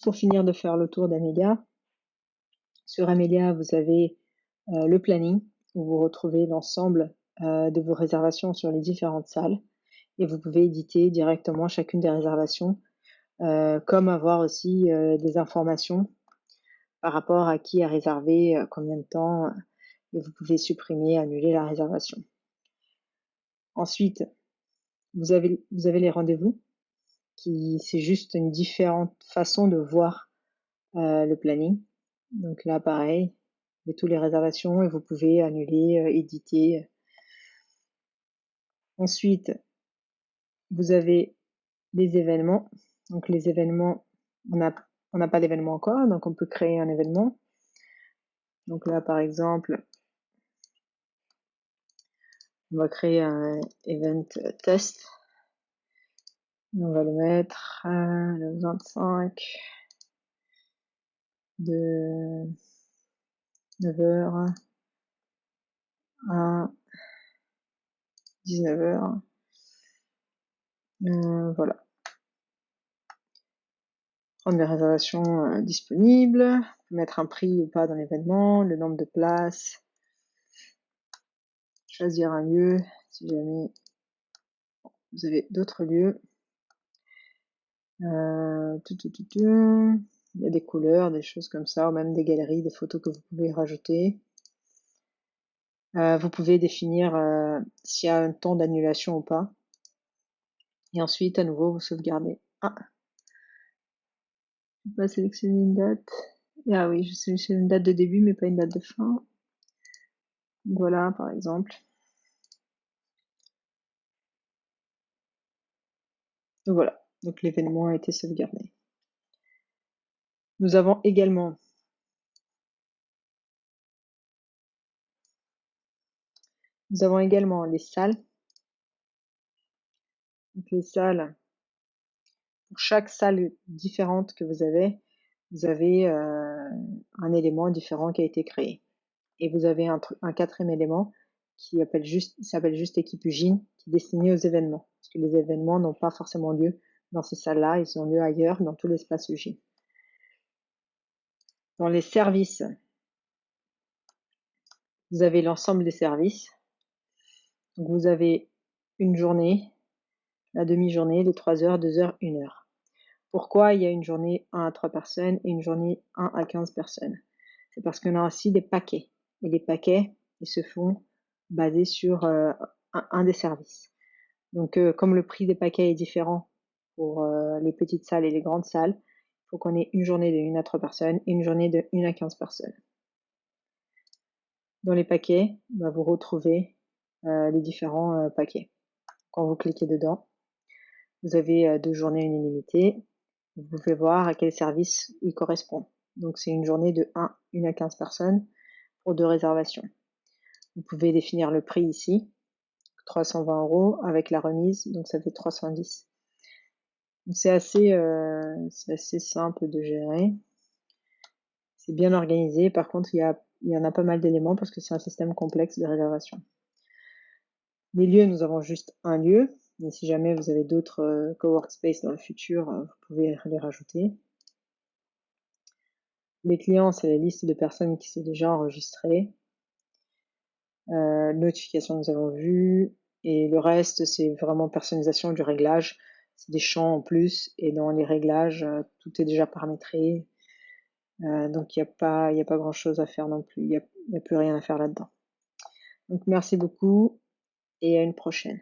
pour finir de faire le tour d'Amelia, sur Amelia, vous avez le planning, où vous retrouvez l'ensemble de vos réservations sur les différentes salles, et vous pouvez éditer directement chacune des réservations, comme avoir aussi des informations par rapport à qui a réservé, combien de temps, et vous pouvez supprimer, annuler la réservation. Ensuite, vous avez les rendez-vous, c'est juste une différente façon de voir le planning. Donc là, pareil, vous avez toutes les réservations et vous pouvez annuler, éditer. Ensuite, vous avez les événements. Donc les événements, on n'a pas d'événement encore, donc on peut créer un événement. Donc là, par exemple, on va créer un event test. On va le mettre le 25 de 9h à 19h. Voilà. Prendre les réservations disponibles, mettre un prix ou pas dans l'événement, le nombre de places, choisir un lieu si jamais vous avez d'autres lieux. Il y a des couleurs, des choses comme ça, ou même des galeries, des photos que vous pouvez rajouter. Vous pouvez définir s'il y a un temps d'annulation ou pas. Et ensuite, à nouveau, vous sauvegardez. Ah, je vais pas sélectionner une date. Ah oui, je sélectionne une date de début, mais pas une date de fin. Voilà, par exemple. Donc voilà, donc l'événement a été sauvegardé. Nous avons également les salles. Donc les salles, pour chaque salle différente que vous avez un élément différent qui a été créé. Et vous avez un quatrième élément qui s'appelle juste équipe Ugine, qui est destiné aux événements. Parce que les événements n'ont pas forcément lieu dans ces salles-là, ils ont lieu ailleurs, dans tout l'espace Ugine. Dans les services, vous avez l'ensemble des services. Donc vous avez une journée, la demi-journée, les 3 heures, 2 heures, 1 heure. Pourquoi il y a une journée 1 à 3 personnes et une journée 1 à 15 personnes? C'est parce qu'on a aussi des paquets. Et les paquets, ils se font basés sur un des services. Donc, comme le prix des paquets est différent pour les petites salles et les grandes salles, il faut qu'on ait une journée de 1 à 3 personnes et une journée de 1 à 15 personnes. Dans les paquets, vous retrouvez les différents paquets. Quand vous cliquez dedans, vous avez 2 journées illimitées. Vous pouvez voir à quel service il correspond. Donc c'est une journée de 1 à 15 personnes pour 2 réservations. Vous pouvez définir le prix ici, 320 € avec la remise, donc ça fait 310. C'est assez simple de gérer. C'est bien organisé. Par contre, il y en a pas mal d'éléments parce que c'est un système complexe de réservation. Les lieux, nous avons juste un lieu. Mais si jamais vous avez d'autres coworkspace dans le futur, vous pouvez les rajouter. Les clients, c'est la liste de personnes qui sont déjà enregistrées. Notification, nous avons vu. Et le reste, c'est vraiment personnalisation du réglage. C'est des champs en plus. Et dans les réglages, tout est déjà paramétré. Donc il n'y a pas grand chose à faire non plus. Il n'y a plus rien à faire là-dedans. Donc merci beaucoup et à une prochaine.